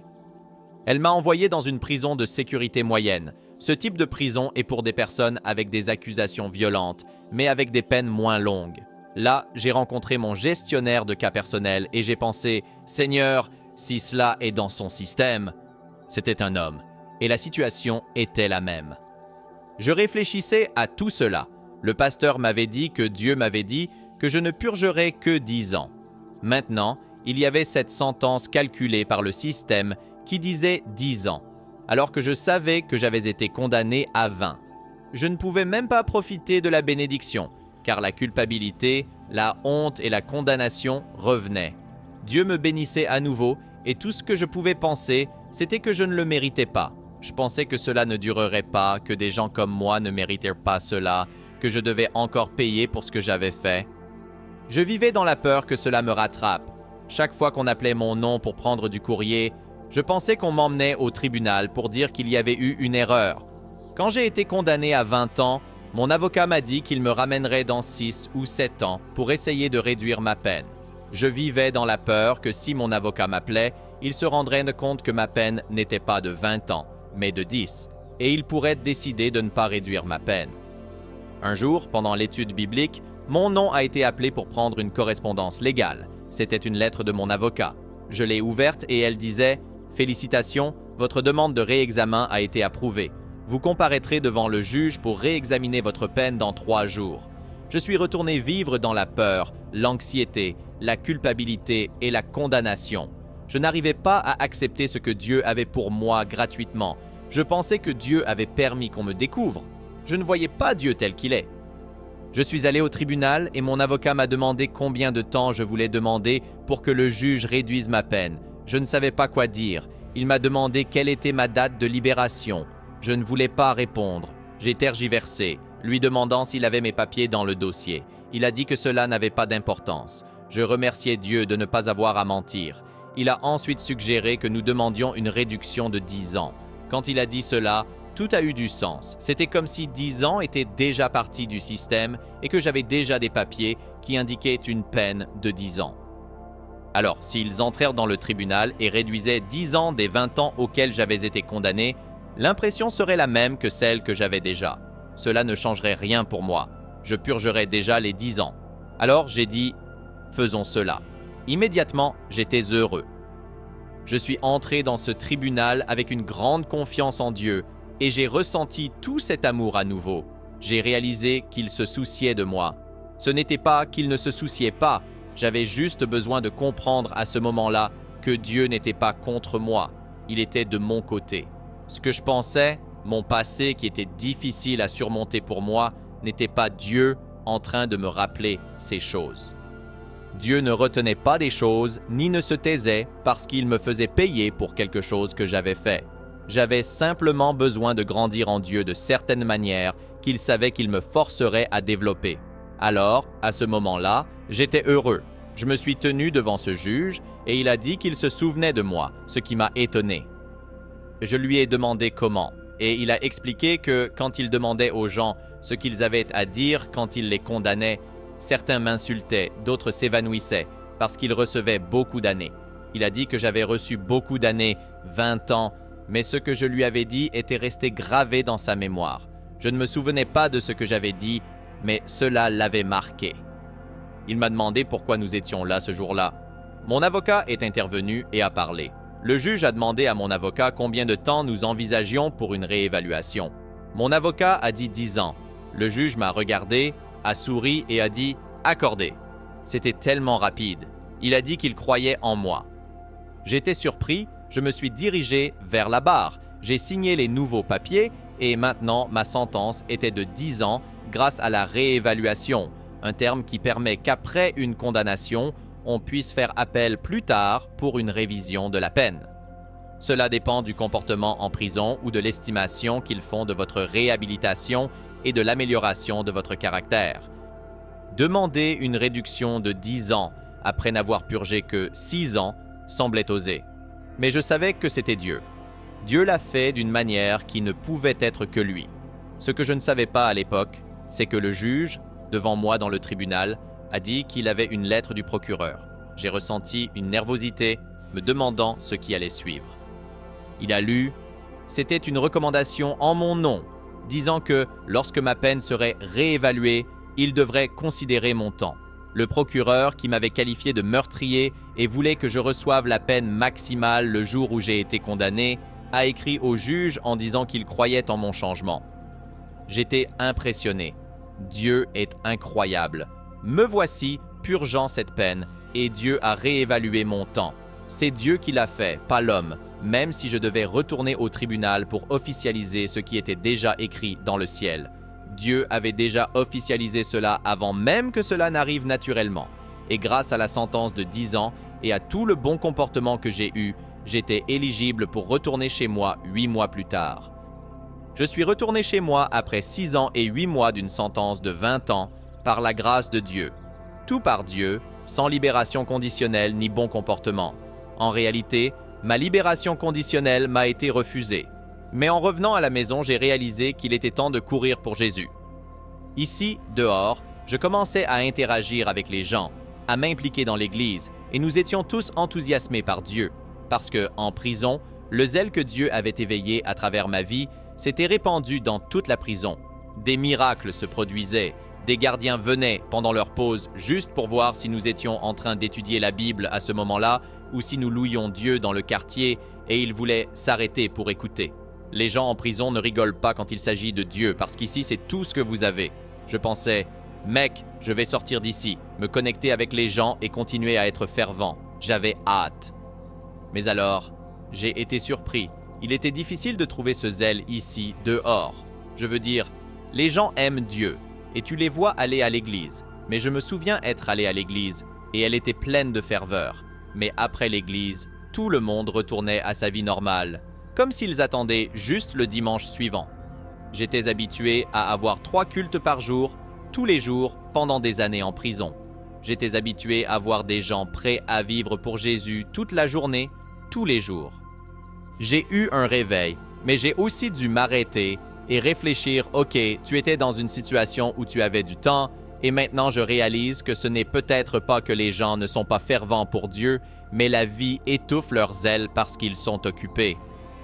Speaker 1: Elle m'a envoyé dans une prison de sécurité moyenne. Ce type de prison est pour des personnes avec des accusations violentes, mais avec des peines moins longues. Là, j'ai rencontré mon gestionnaire de cas personnel et j'ai pensé « Seigneur, si cela est dans son système… » C'était un homme, et la situation était la même. Je réfléchissais à tout cela. Le pasteur m'avait dit que Dieu m'avait dit que je ne purgerais que 10 ans. Maintenant, il y avait cette sentence calculée par le système qui disait 10 ans, alors que je savais que j'avais été condamné à 20. Je ne pouvais même pas profiter de la bénédiction, car la culpabilité, la honte et la condamnation revenaient. Dieu me bénissait à nouveau, et tout ce que je pouvais penser, c'était que je ne le méritais pas. Je pensais que cela ne durerait pas, que des gens comme moi ne méritaient pas cela, que je devais encore payer pour ce que j'avais fait. Je vivais dans la peur que cela me rattrape. Chaque fois qu'on appelait mon nom pour prendre du courrier, je pensais qu'on m'emmenait au tribunal pour dire qu'il y avait eu une erreur. Quand j'ai été condamné à 20 ans, mon avocat m'a dit qu'il me ramènerait dans 6 ou 7 ans pour essayer de réduire ma peine. Je vivais dans la peur que si mon avocat m'appelait, il se rendrait compte que ma peine n'était pas de 20 ans, mais de 10, et il pourrait décider de ne pas réduire ma peine. Un jour, pendant l'étude biblique, mon nom a été appelé pour prendre une correspondance légale. C'était une lettre de mon avocat. Je l'ai ouverte et elle disait « Félicitations, votre demande de réexamen a été approuvée. Vous comparaîtrez devant le juge pour réexaminer votre peine dans 3 jours. » Je suis retourné vivre dans la peur, l'anxiété, la culpabilité et la condamnation. Je n'arrivais pas à accepter ce que Dieu avait pour moi gratuitement. Je pensais que Dieu avait permis qu'on me découvre. Je ne voyais pas Dieu tel qu'il est. Je suis allé au tribunal et mon avocat m'a demandé combien de temps je voulais demander pour que le juge réduise ma peine. Je ne savais pas quoi dire. Il m'a demandé quelle était ma date de libération. Je ne voulais pas répondre. J'ai tergiversé, lui demandant s'il avait mes papiers dans le dossier. Il a dit que cela n'avait pas d'importance. Je remerciais Dieu de ne pas avoir à mentir. Il a ensuite suggéré que nous demandions une réduction de 10 ans. Quand il a dit cela, tout a eu du sens. C'était comme si 10 ans étaient déjà partis du système et que j'avais déjà des papiers qui indiquaient une peine de 10 ans. Alors, s'ils entrèrent dans le tribunal et réduisaient 10 ans des 20 ans auxquels j'avais été condamné, l'impression serait la même que celle que j'avais déjà. Cela ne changerait rien pour moi. Je purgerais déjà les 10 ans. Alors j'ai dit « Faisons cela ». Immédiatement, j'étais heureux. Je suis entré dans ce tribunal avec une grande confiance en Dieu et j'ai ressenti tout cet amour à nouveau. J'ai réalisé qu'il se souciait de moi. Ce n'était pas qu'il ne se souciait pas. J'avais juste besoin de comprendre à ce moment-là que Dieu n'était pas contre moi. Il était de mon côté. Ce que je pensais, mon passé qui était difficile à surmonter pour moi, n'était pas Dieu en train de me rappeler ces choses. Dieu ne retenait pas des choses ni ne se taisait parce qu'il me faisait payer pour quelque chose que j'avais fait. J'avais simplement besoin de grandir en Dieu de certaines manières qu'il savait qu'il me forcerait à développer. Alors, à ce moment-là, j'étais heureux. Je me suis tenu devant ce juge et il a dit qu'il se souvenait de moi, ce qui m'a étonné. Je lui ai demandé comment et il a expliqué que quand il demandait aux gens ce qu'ils avaient à dire quand il les condamnait, certains m'insultaient, d'autres s'évanouissaient parce qu'ils recevaient beaucoup d'années. Il a dit que j'avais reçu beaucoup d'années, 20 ans, mais ce que je lui avais dit était resté gravé dans sa mémoire. Je ne me souvenais pas de ce que j'avais dit, mais cela l'avait marqué. Il m'a demandé pourquoi nous étions là ce jour-là. Mon avocat est intervenu et a parlé. Le juge a demandé à mon avocat combien de temps nous envisagions pour une réévaluation. Mon avocat a dit 10 ans. Le juge m'a regardé, a souri et a dit « accordé ». C'était tellement rapide. Il a dit qu'il croyait en moi. J'étais surpris, je me suis dirigé vers la barre. J'ai signé les nouveaux papiers et maintenant ma sentence était de 10 ans grâce à la réévaluation, un terme qui permet qu'après une condamnation, on puisse faire appel plus tard pour une révision de la peine. Cela dépend du comportement en prison ou de l'estimation qu'ils font de votre réhabilitation et de l'amélioration de votre caractère. Demander une réduction de 10 ans après n'avoir purgé que 6 ans semblait osé. Mais je savais que c'était Dieu. Dieu l'a fait d'une manière qui ne pouvait être que lui. Ce que je ne savais pas à l'époque, c'est que le juge, devant moi dans le tribunal, a dit qu'il avait une lettre du procureur. J'ai ressenti une nervosité, me demandant ce qui allait suivre. Il a lu « C'était une recommandation en mon nom, disant que lorsque ma peine serait réévaluée, il devrait considérer mon temps. Le procureur, qui m'avait qualifié de meurtrier et voulait que je reçoive la peine maximale le jour où j'ai été condamné, a écrit au juge en disant qu'il croyait en mon changement. J'étais impressionné. Dieu est incroyable. Me voici purgeant cette peine et Dieu a réévalué mon temps. C'est Dieu qui l'a fait, pas l'homme, même si je devais retourner au tribunal pour officialiser ce qui était déjà écrit dans le ciel. Dieu avait déjà officialisé cela avant même que cela n'arrive naturellement. Et grâce à la sentence de 10 ans et à tout le bon comportement que j'ai eu, j'étais éligible pour retourner chez moi 8 mois plus tard. Je suis retourné chez moi après 6 ans et 8 mois d'une sentence de 20 ans par la grâce de Dieu. Tout par Dieu, sans libération conditionnelle ni bon comportement. En réalité, ma libération conditionnelle m'a été refusée. Mais en revenant à la maison, j'ai réalisé qu'il était temps de courir pour Jésus. Ici, dehors, je commençais à interagir avec les gens, à m'impliquer dans l'Église et nous étions tous enthousiasmés par Dieu, parce que, en prison, le zèle que Dieu avait éveillé à travers ma vie s'était répandu dans toute la prison. Des miracles se produisaient, des gardiens venaient pendant leur pause juste pour voir si nous étions en train d'étudier la Bible à ce moment-là ou si nous louions Dieu dans le quartier et ils voulaient s'arrêter pour écouter. Les gens en prison ne rigolent pas quand il s'agit de Dieu parce qu'ici c'est tout ce que vous avez. Je pensais, mec, je vais sortir d'ici, me connecter avec les gens et continuer à être fervent. J'avais hâte. Mais alors, j'ai été surpris. Il était difficile de trouver ce zèle ici, dehors. Je veux dire, les gens aiment Dieu et tu les vois aller à l'église. Mais je me souviens être allé à l'église et elle était pleine de ferveur. Mais après l'église, tout le monde retournait à sa vie normale, comme s'ils attendaient juste le dimanche suivant. J'étais habitué à avoir 3 cultes par jour, tous les jours, pendant des années en prison. J'étais habitué à voir des gens prêts à vivre pour Jésus toute la journée, tous les jours. J'ai eu un réveil, mais j'ai aussi dû m'arrêter et réfléchir, ok, tu étais dans une situation où tu avais du temps, et maintenant je réalise que ce n'est peut-être pas que les gens ne sont pas fervents pour Dieu, mais la vie étouffe leur zèle parce qu'ils sont occupés.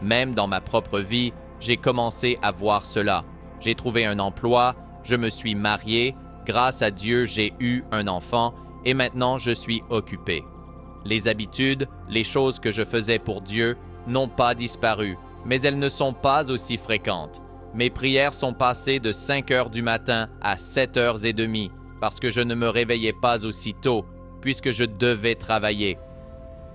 Speaker 1: Même dans ma propre vie, j'ai commencé à voir cela. J'ai trouvé un emploi, je me suis marié, grâce à Dieu j'ai eu un enfant, et maintenant je suis occupé. Les habitudes, les choses que je faisais pour Dieu, n'ont pas disparu, mais elles ne sont pas aussi fréquentes. Mes prières sont passées de 5 heures du matin à 7h30 parce que je ne me réveillais pas aussi tôt, puisque je devais travailler.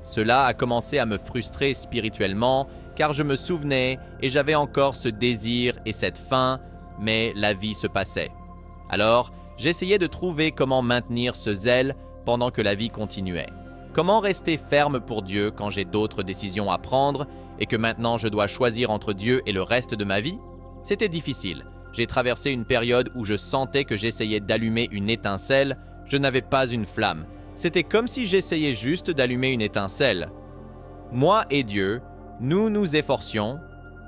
Speaker 1: Cela a commencé à me frustrer spirituellement, car je me souvenais et j'avais encore ce désir et cette faim, mais la vie se passait. Alors, j'essayais de trouver comment maintenir ce zèle pendant que la vie continuait. Comment rester ferme pour Dieu quand j'ai d'autres décisions à prendre et que maintenant je dois choisir entre Dieu et le reste de ma vie? C'était difficile. J'ai traversé une période où je sentais que j'essayais d'allumer une étincelle, je n'avais pas une flamme. C'était comme si j'essayais juste d'allumer une étincelle. Moi et Dieu, nous nous efforcions,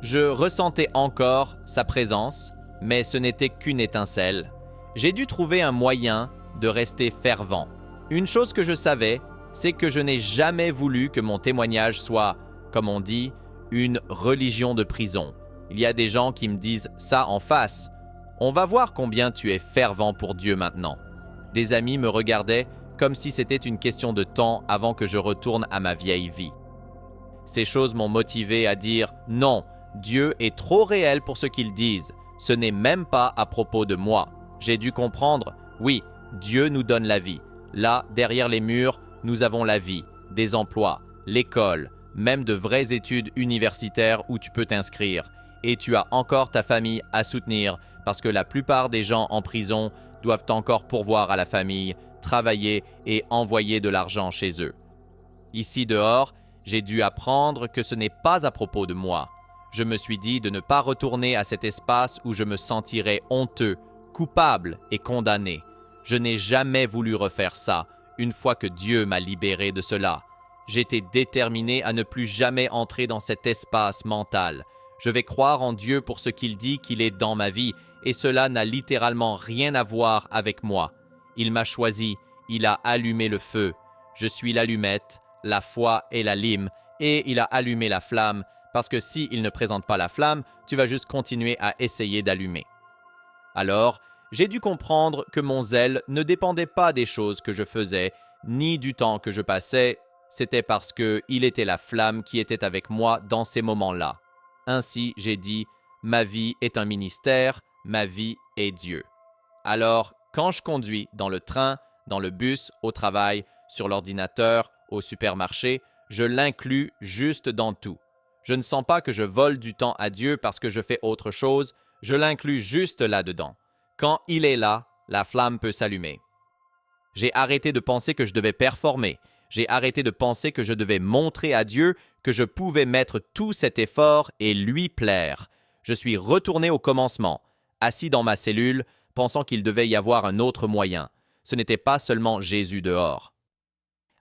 Speaker 1: je ressentais encore sa présence, mais ce n'était qu'une étincelle. J'ai dû trouver un moyen de rester fervent. Une chose que je savais, c'est que je n'ai jamais voulu que mon témoignage soit, comme on dit, une religion de prison. Il y a des gens qui me disent ça en face. On va voir combien tu es fervent pour Dieu maintenant. Des amis me regardaient comme si c'était une question de temps avant que je retourne à ma vieille vie. Ces choses m'ont motivé à dire « Non, Dieu est trop réel pour ce qu'ils disent. Ce n'est même pas à propos de moi. » J'ai dû comprendre, oui, Dieu nous donne la vie. Là, derrière les murs, nous avons la vie, des emplois, l'école, même de vraies études universitaires où tu peux t'inscrire. Et tu as encore ta famille à soutenir parce que la plupart des gens en prison doivent encore pourvoir à la famille, travailler et envoyer de l'argent chez eux. Ici dehors, j'ai dû apprendre que ce n'est pas à propos de moi. Je me suis dit de ne pas retourner à cet espace où je me sentirais honteux, coupable et condamné. Je n'ai jamais voulu refaire ça, une fois que Dieu m'a libéré de cela. J'étais déterminé à ne plus jamais entrer dans cet espace mental. Je vais croire en Dieu pour ce qu'il dit qu'il est dans ma vie, et cela n'a littéralement rien à voir avec moi. Il m'a choisi, il a allumé le feu. Je suis l'allumette, la foi et la lime, et il a allumé la flamme, parce que s'il ne présente pas la flamme, tu vas juste continuer à essayer d'allumer. Alors, j'ai dû comprendre que mon zèle ne dépendait pas des choses que je faisais, ni du temps que je passais, c'était parce qu'il était la flamme qui était avec moi dans ces moments-là. Ainsi, j'ai dit, ma vie est un ministère, ma vie est Dieu. Alors, quand je conduis dans le train, dans le bus, au travail, sur l'ordinateur, au supermarché, je l'inclus juste dans tout. Je ne sens pas que je vole du temps à Dieu parce que je fais autre chose, je l'inclus juste là-dedans. Quand il est là, la flamme peut s'allumer. J'ai arrêté de penser que je devais performer. J'ai arrêté de penser que je devais montrer à Dieu que je pouvais mettre tout cet effort et lui plaire. Je suis retourné au commencement, assis dans ma cellule, pensant qu'il devait y avoir un autre moyen. Ce n'était pas seulement Jésus dehors.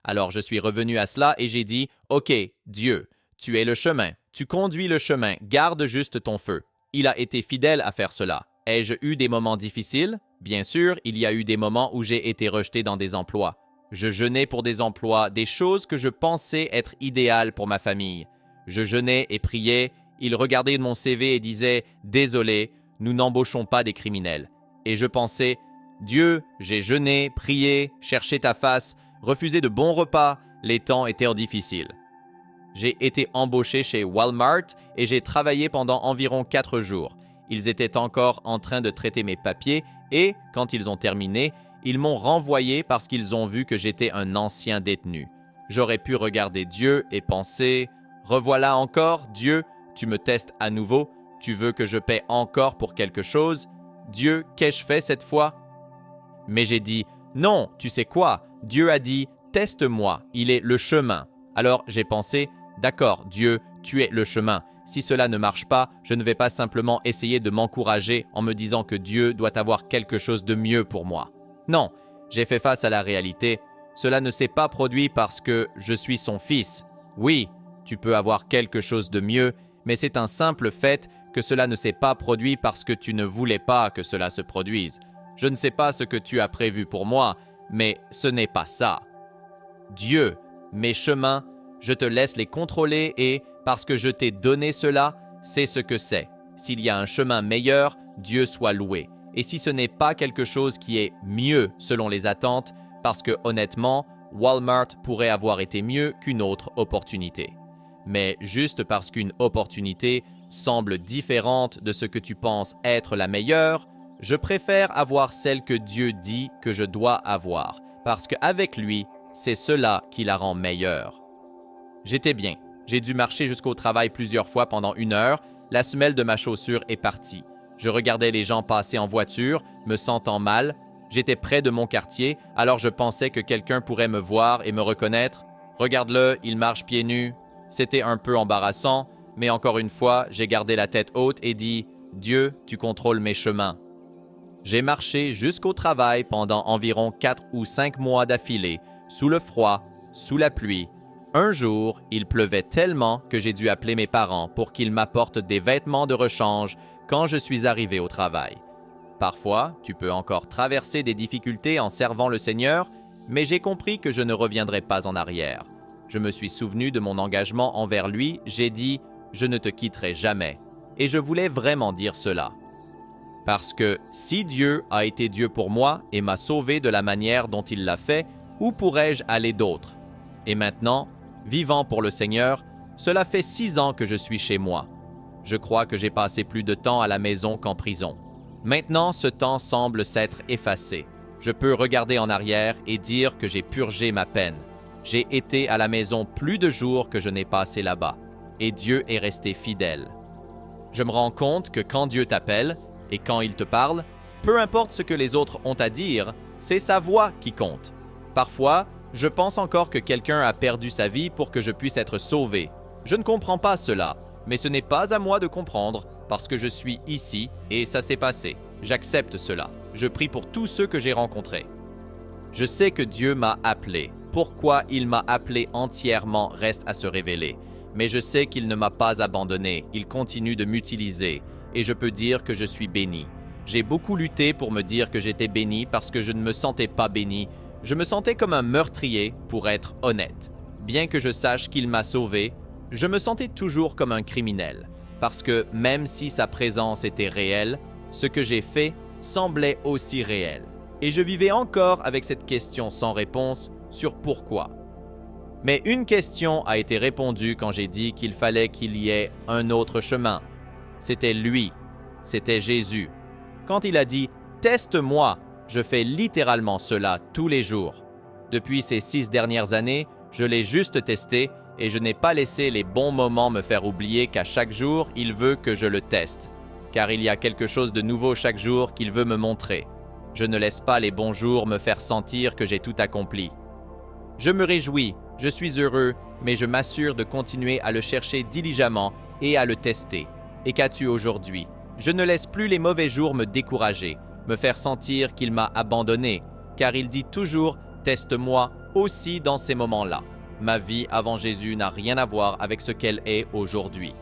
Speaker 1: Alors je suis revenu à cela et j'ai dit « Ok, Dieu, tu es le chemin, tu conduis le chemin, garde juste ton feu. » Il a été fidèle à faire cela. Ai-je eu des moments difficiles? Bien sûr, il y a eu des moments où j'ai été rejeté dans des emplois. Je jeûnais pour des emplois, des choses que je pensais être idéales pour ma famille. Je jeûnais et priais. Ils regardaient mon CV et disaient « Désolé, nous n'embauchons pas des criminels. » Et je pensais « Dieu, j'ai jeûné, prié, cherché ta face, refusé de bons repas, les temps étaient difficiles. » J'ai été embauché chez Walmart et j'ai travaillé pendant environ 4 jours. Ils étaient encore en train de traiter mes papiers et, quand ils ont terminé, ils m'ont renvoyé parce qu'ils ont vu que j'étais un ancien détenu. J'aurais pu regarder Dieu et penser « Revoilà encore, Dieu, tu me testes à nouveau, tu veux que je paie encore pour quelque chose? Dieu, qu'ai-je fait cette fois? » Mais j'ai dit « Non, tu sais quoi? Dieu a dit « Teste-moi, il est le chemin. » Alors j'ai pensé « D'accord, Dieu, tu es le chemin. Si cela ne marche pas, je ne vais pas simplement essayer de m'encourager en me disant que Dieu doit avoir quelque chose de mieux pour moi. » Non, j'ai fait face à la réalité. Cela ne s'est pas produit parce que je suis son fils. Oui, tu peux avoir quelque chose de mieux, mais c'est un simple fait que cela ne s'est pas produit parce que tu ne voulais pas que cela se produise. Je ne sais pas ce que tu as prévu pour moi, mais ce n'est pas ça. Dieu, mes chemins, je te laisse les contrôler et, parce que je t'ai donné cela, c'est ce que c'est. S'il y a un chemin meilleur, Dieu soit loué. Et si ce n'est pas quelque chose qui est mieux selon les attentes, parce que honnêtement, Walmart pourrait avoir été mieux qu'une autre opportunité. Mais juste parce qu'une opportunité semble différente de ce que tu penses être la meilleure, je préfère avoir celle que Dieu dit que je dois avoir, parce qu'avec lui, c'est cela qui la rend meilleure. J'étais bien. J'ai dû marcher jusqu'au travail plusieurs fois pendant 1 heure. La semelle de ma chaussure est partie. Je regardais les gens passer en voiture, me sentant mal. J'étais près de mon quartier, alors je pensais que quelqu'un pourrait me voir et me reconnaître. Regarde-le, il marche pieds nus. C'était un peu embarrassant, mais encore une fois, j'ai gardé la tête haute et dit « Dieu, tu contrôles mes chemins. » J'ai marché jusqu'au travail pendant environ 4 ou 5 mois d'affilée, sous le froid, sous la pluie. Un jour, il pleuvait tellement que j'ai dû appeler mes parents pour qu'ils m'apportent des vêtements de rechange quand je suis arrivé au travail. Parfois, tu peux encore traverser des difficultés en servant le Seigneur, mais j'ai compris que je ne reviendrai pas en arrière. Je me suis souvenu de mon engagement envers lui, j'ai dit « Je ne te quitterai jamais ». Et je voulais vraiment dire cela. Parce que si Dieu a été Dieu pour moi et m'a sauvé de la manière dont il l'a fait, où pourrais-je aller d'autre? Et maintenant, vivant pour le Seigneur, cela fait 6 ans que je suis chez moi. Je crois que j'ai passé plus de temps à la maison qu'en prison. Maintenant, ce temps semble s'être effacé. Je peux regarder en arrière et dire que j'ai purgé ma peine. J'ai été à la maison plus de jours que je n'ai passé là-bas, et Dieu est resté fidèle. Je me rends compte que quand Dieu t'appelle, et quand il te parle, peu importe ce que les autres ont à dire, c'est sa voix qui compte. Parfois, je pense encore que quelqu'un a perdu sa vie pour que je puisse être sauvé. Je ne comprends pas cela, mais ce n'est pas à moi de comprendre parce que je suis ici et ça s'est passé. J'accepte cela. Je prie pour tous ceux que j'ai rencontrés. Je sais que Dieu m'a appelé. Pourquoi il m'a appelé entièrement reste à se révéler. Mais je sais qu'il ne m'a pas abandonné. Il continue de m'utiliser et je peux dire que je suis béni. J'ai beaucoup lutté pour me dire que j'étais béni parce que je ne me sentais pas béni. Je me sentais comme un meurtrier, pour être honnête. Bien que je sache qu'il m'a sauvé, je me sentais toujours comme un criminel. Parce que même si sa présence était réelle, ce que j'ai fait semblait aussi réel. Et je vivais encore avec cette question sans réponse sur pourquoi. Mais une question a été répondue quand j'ai dit qu'il fallait qu'il y ait un autre chemin. C'était lui, c'était Jésus. Quand il a dit « Teste-moi », je fais littéralement cela tous les jours. Depuis ces 6 dernières années, je l'ai juste testé et je n'ai pas laissé les bons moments me faire oublier qu'à chaque jour, il veut que je le teste. Car il y a quelque chose de nouveau chaque jour qu'il veut me montrer. Je ne laisse pas les bons jours me faire sentir que j'ai tout accompli. Je me réjouis, je suis heureux, mais je m'assure de continuer à le chercher diligemment et à le tester. Et qu'as-tu aujourd'hui? Je ne laisse plus les mauvais jours me décourager, me faire sentir qu'il m'a abandonné, car il dit toujours « Teste-moi » aussi dans ces moments-là. Ma vie avant Jésus n'a rien à voir avec ce qu'elle est aujourd'hui.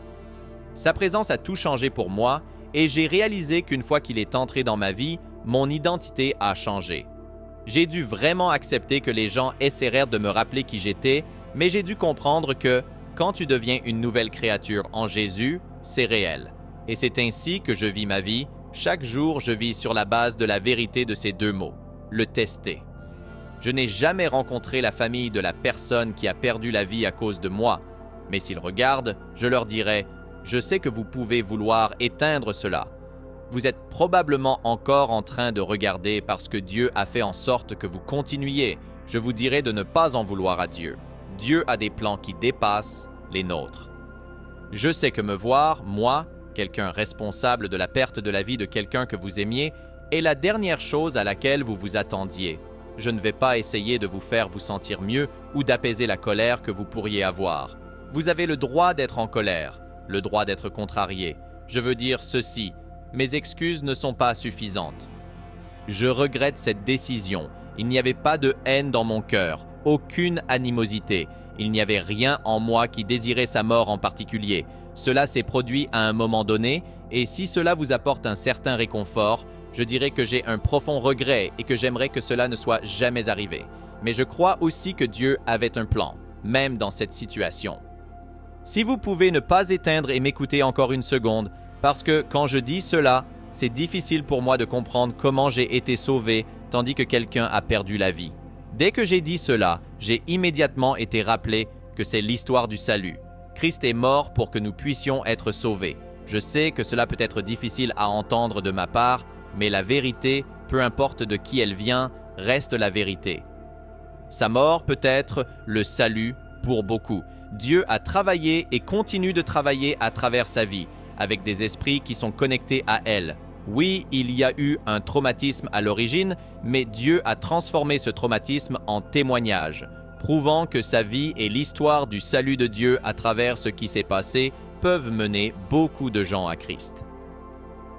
Speaker 1: Sa présence a tout changé pour moi et j'ai réalisé qu'une fois qu'il est entré dans ma vie, mon identité a changé. J'ai dû vraiment accepter que les gens essaièrent de me rappeler qui j'étais, mais j'ai dû comprendre que quand tu deviens une nouvelle créature en Jésus, c'est réel. Et c'est ainsi que je vis ma vie. Chaque jour, je vis sur la base de la vérité de ces deux mots, le tester. Je n'ai jamais rencontré la famille de la personne qui a perdu la vie à cause de moi, mais s'ils regardent, je leur dirai « Je sais que vous pouvez vouloir éteindre cela. Vous êtes probablement encore en train de regarder parce que Dieu a fait en sorte que vous continuiez. Je vous dirai de ne pas en vouloir à Dieu. Dieu a des plans qui dépassent les nôtres. Je sais que me voir, moi, quelqu'un responsable de la perte de la vie de quelqu'un que vous aimiez, est la dernière chose à laquelle vous vous attendiez. Je ne vais pas essayer de vous faire vous sentir mieux ou d'apaiser la colère que vous pourriez avoir. Vous avez le droit d'être en colère, le droit d'être contrarié. Je veux dire ceci, mes excuses ne sont pas suffisantes. Je regrette cette décision. Il n'y avait pas de haine dans mon cœur, aucune animosité. Il n'y avait rien en moi qui désirait sa mort en particulier. Cela s'est produit à un moment donné, et si cela vous apporte un certain réconfort, je dirais que j'ai un profond regret et que j'aimerais que cela ne soit jamais arrivé. Mais je crois aussi que Dieu avait un plan, même dans cette situation. Si vous pouvez ne pas éteindre et m'écouter encore une seconde, parce que quand je dis cela, c'est difficile pour moi de comprendre comment j'ai été sauvé tandis que quelqu'un a perdu la vie. Dès que j'ai dit cela, j'ai immédiatement été rappelé que c'est l'histoire du salut. Christ est mort pour que nous puissions être sauvés. Je sais que cela peut être difficile à entendre de ma part, mais la vérité, peu importe de qui elle vient, reste la vérité. Sa mort peut être le salut pour beaucoup. Dieu a travaillé et continue de travailler à travers sa vie, avec des esprits qui sont connectés à elle. Oui, il y a eu un traumatisme à l'origine, mais Dieu a transformé ce traumatisme en témoignage, prouvant que sa vie et l'histoire du salut de Dieu à travers ce qui s'est passé peuvent mener beaucoup de gens à Christ.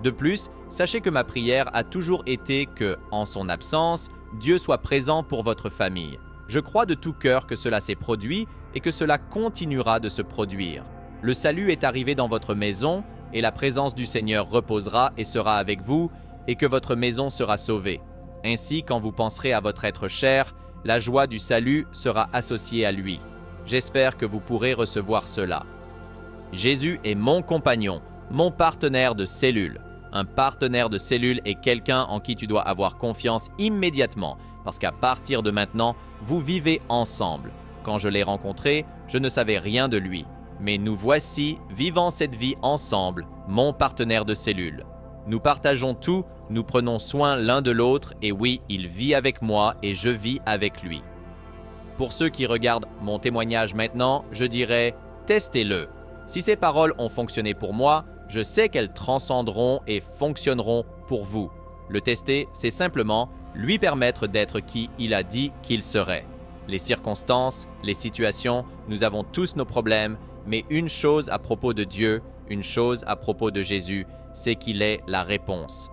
Speaker 1: De plus, sachez que ma prière a toujours été que, en son absence, Dieu soit présent pour votre famille. Je crois de tout cœur que cela s'est produit et que cela continuera de se produire. Le salut est arrivé dans votre maison et la présence du Seigneur reposera et sera avec vous et que votre maison sera sauvée. Ainsi, quand vous penserez à votre être cher, la joie du salut sera associée à lui. J'espère que vous pourrez recevoir cela. Jésus est mon compagnon, mon partenaire de cellule. Un partenaire de cellule est quelqu'un en qui tu dois avoir confiance immédiatement, parce qu'à partir de maintenant, vous vivez ensemble. Quand je l'ai rencontré, je ne savais rien de lui. Mais nous voici vivant cette vie ensemble, mon partenaire de cellule. Nous partageons tout, nous prenons soin l'un de l'autre, et oui, il vit avec moi et je vis avec lui. Pour ceux qui regardent mon témoignage maintenant, je dirais « testez-le ». Si ces paroles ont fonctionné pour moi, je sais qu'elles transcenderont et fonctionneront pour vous. Le tester, c'est simplement lui permettre d'être qui il a dit qu'il serait. Les circonstances, les situations, nous avons tous nos problèmes, mais une chose à propos de Dieu, une chose à propos de Jésus, c'est qu'il est la réponse.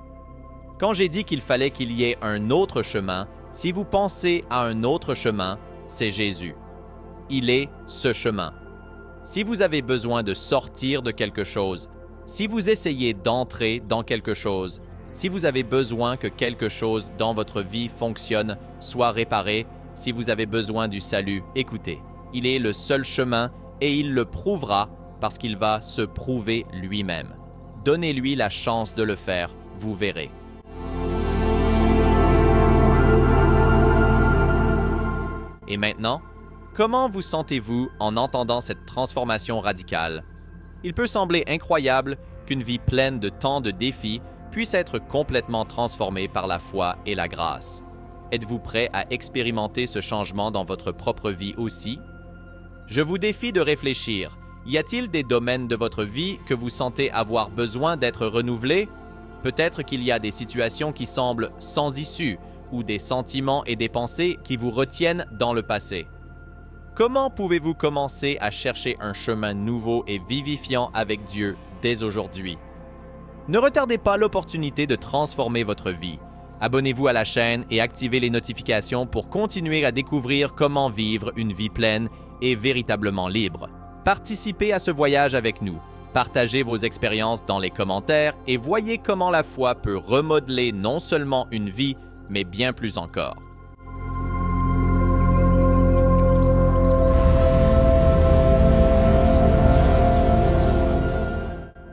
Speaker 1: Quand j'ai dit qu'il fallait qu'il y ait un autre chemin, si vous pensez à un autre chemin, c'est Jésus. Il est ce chemin. Si vous avez besoin de sortir de quelque chose, si vous essayez d'entrer dans quelque chose, si vous avez besoin que quelque chose dans votre vie fonctionne, soit réparé, si vous avez besoin du salut, écoutez, il est le seul chemin et il le prouvera parce qu'il va se prouver lui-même. Donnez-lui la chance de le faire, vous verrez. Et maintenant, comment vous sentez-vous en entendant cette transformation radicale? Il peut sembler incroyable qu'une vie pleine de tant de défis puisse être complètement transformée par la foi et la grâce. Êtes-vous prêt à expérimenter ce changement dans votre propre vie aussi? Je vous défie de réfléchir. Y a-t-il des domaines de votre vie que vous sentez avoir besoin d'être renouvelés? Peut-être qu'il y a des situations qui semblent sans issue ou des sentiments et des pensées qui vous retiennent dans le passé. Comment pouvez-vous commencer à chercher un chemin nouveau et vivifiant avec Dieu dès aujourd'hui? Ne retardez pas l'opportunité de transformer votre vie. Abonnez-vous à la chaîne et activez les notifications pour continuer à découvrir comment vivre une vie pleine et véritablement libre. Participez à ce voyage avec nous. Partagez vos expériences dans les commentaires et voyez comment la foi peut remodeler non seulement une vie, mais bien plus encore.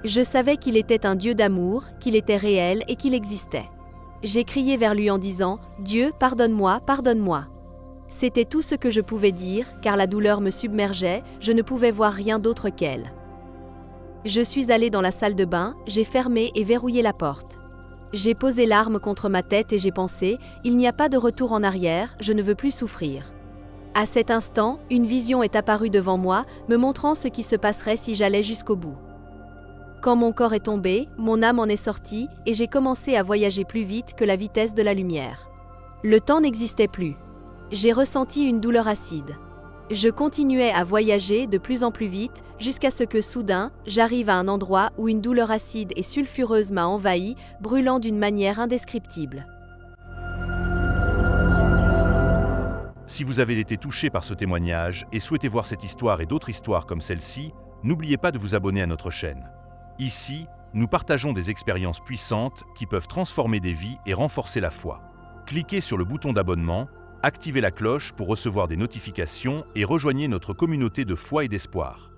Speaker 2: Je savais qu'il était un Dieu d'amour, qu'il était réel et qu'il existait. J'ai crié vers lui en disant « Dieu, pardonne-moi, pardonne-moi ». C'était tout ce que je pouvais dire, car la douleur me submergeait, je ne pouvais voir rien d'autre qu'elle. Je suis allée dans la salle de bain, j'ai fermé et verrouillé la porte. J'ai posé l'arme contre ma tête et j'ai pensé « Il n'y a pas de retour en arrière, je ne veux plus souffrir ». À cet instant, une vision est apparue devant moi, me montrant ce qui se passerait si j'allais jusqu'au bout. Quand mon corps est tombé, mon âme en est sortie et j'ai commencé à voyager plus vite que la vitesse de la lumière. Le temps n'existait plus. J'ai ressenti une douleur acide. Je continuais à voyager de plus en plus vite jusqu'à ce que soudain, j'arrive à un endroit où une douleur acide et sulfureuse m'a envahi, brûlant d'une manière indescriptible.
Speaker 3: Si vous avez été touché par ce témoignage et souhaitez voir cette histoire et d'autres histoires comme celle-ci, n'oubliez pas de vous abonner à notre chaîne. Ici, nous partageons des expériences puissantes qui peuvent transformer des vies et renforcer la foi. Cliquez sur le bouton d'abonnement, activez la cloche pour recevoir des notifications et rejoignez notre communauté de foi et d'espoir.